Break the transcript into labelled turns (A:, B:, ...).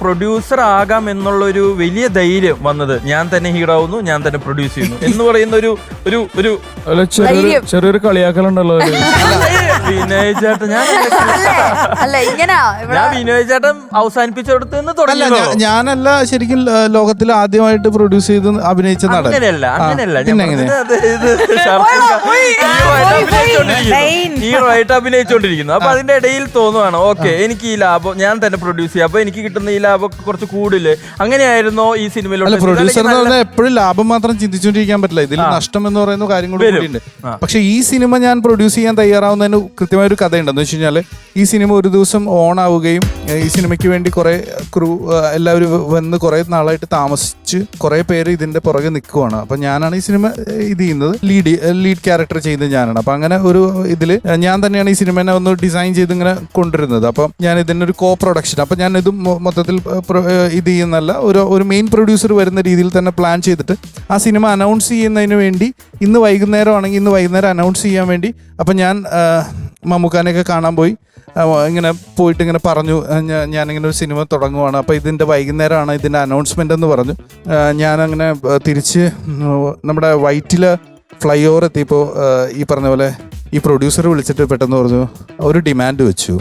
A: Producer ആകാം എന്നുള്ളൊരു വലിയ ധൈര്യം വന്നത്? ഞാൻ തന്നെ ഹീറോ ആവുന്നു, ഞാൻ തന്നെ പ്രൊഡ്യൂസ് ചെയ്യുന്നു എന്ന് പറയുന്ന ഒരു
B: ചെറിയൊരു കളിയാക്കലുണ്ടല്ലോ.
A: വിനോയ് ചേട്ടൻ ഞാൻ വിനോയ് ചേട്ടൻ അവസാനിപ്പിച്ചെടുത്ത് നിന്ന് തുടങ്ങി.
C: ഞാനല്ല ശരിക്കും ലോകത്തിൽ ആദ്യമായിട്ട് പ്രൊഡ്യൂസ് ചെയ്ത് അഭിനയിച്ച നടൻ.
A: അങ്ങനെയല്ല ഹീറോ ആയിട്ട് അഭിനയിച്ചോണ്ടിരിക്കുന്നു. അപ്പൊ അതിന്റെ ഇടയിൽ തോന്നുവാണ് ഓക്കെ എനിക്ക് ഈ ലാഭം ഞാൻ തന്നെ പ്രൊഡ്യൂസ് ചെയ്യാം, അപ്പൊ എനിക്ക് കിട്ടുന്ന ഈ ലാഭം കുറച്ച് കൂടുതല്. അങ്ങനെയായിരുന്നോ ഈ സിനിമയിലോട്ട്?
C: പ്രൊഡ്യൂസർ എന്ന് പറഞ്ഞാൽ എപ്പോഴും ലാഭം മാത്രം ചിന്തിച്ചുകൊണ്ടിരിക്കാൻ പറ്റില്ല, ഇതിൽ നഷ്ടം എന്ന് പറയുന്ന കാര്യം കൂടി ഉണ്ട്. പക്ഷെ ഈ സിനിമ ഞാൻ പ്രൊഡ്യൂസ് ചെയ്യാൻ തയ്യാറാവുന്നതിന് കൃത്യമായ ഒരു കഥ ഉണ്ടെന്ന് വെച്ച് കഴിഞ്ഞാൽ ഈ സിനിമ ഒരു ദിവസം ഓൺ ആവുകയും ഈ സിനിമയ്ക്ക് വേണ്ടി കുറെ ക്രൂ എല്ലാവരും വന്ന് കുറെ നാളായിട്ട് താമസിച്ച് കുറെ പേര് ഇതിന്റെ പുറകെ നിൽക്കുവാണ്. അപ്പൊ ഞാനാണ് ഈ സിനിമ ഇത് ചെയ്യുന്നത്, ലീഡ് ക്യാരക്ടർ ചെയ്യുന്നത് ഞാനാണ്. അപ്പൊ അങ്ങനെ ഒരു ഇതില് ഞാൻ തന്നെയാണ് ഈ സിനിമനെ ഒന്ന് ഡിസൈൻ ചെയ്ത് ഇങ്ങനെ കൊണ്ടുവരുന്നത്. അപ്പം ഞാൻ ഇതിന്റെ ഒരു കോ പ്രൊഡക്ഷൻ, അപ്പൊ ഞാൻ ഇത് മൊത്തത്തിൽ ഇത് ചെയ്യുന്നല്ല, ഒരു മെയിൻ പ്രൊഡ്യൂസർ വരുന്ന രീതിയിൽ തന്നെ പ്ലാൻ ചെയ്തിട്ട് ആ സിനിമ അനൗൺസ് ചെയ്യുന്നതിന് വേണ്ടി ഇന്ന് വൈകുന്നേരം ആണെങ്കിൽ ഇന്ന് വൈകുന്നേരം അനൗൺസ് ചെയ്യാൻ വേണ്ടി അപ്പം ഞാൻ മമ്മൂക്കാനെയൊക്കെ കാണാൻ പോയി. ഇങ്ങനെ പോയിട്ട് ഇങ്ങനെ പറഞ്ഞു ഞാനിങ്ങനെ ഒരു സിനിമ തുടങ്ങുവാണ്, അപ്പോൾ ഇതിൻ്റെ വൈകുന്നേരമാണ് ഇതിൻ്റെ അനൗൺസ്മെൻ്റ് എന്ന് പറഞ്ഞു. ഞാനങ്ങനെ തിരിച്ച് നമ്മുടെ വൈറ്റില ഫ്ലൈ ഓവർ എത്തിയപ്പോൾ ഈ പറഞ്ഞ പോലെ ഈ പ്രൊഡ്യൂസർ വിളിച്ചിട്ട് പെട്ടെന്ന് പറഞ്ഞു ഒരു ഡിമാൻഡ് വെച്ചു.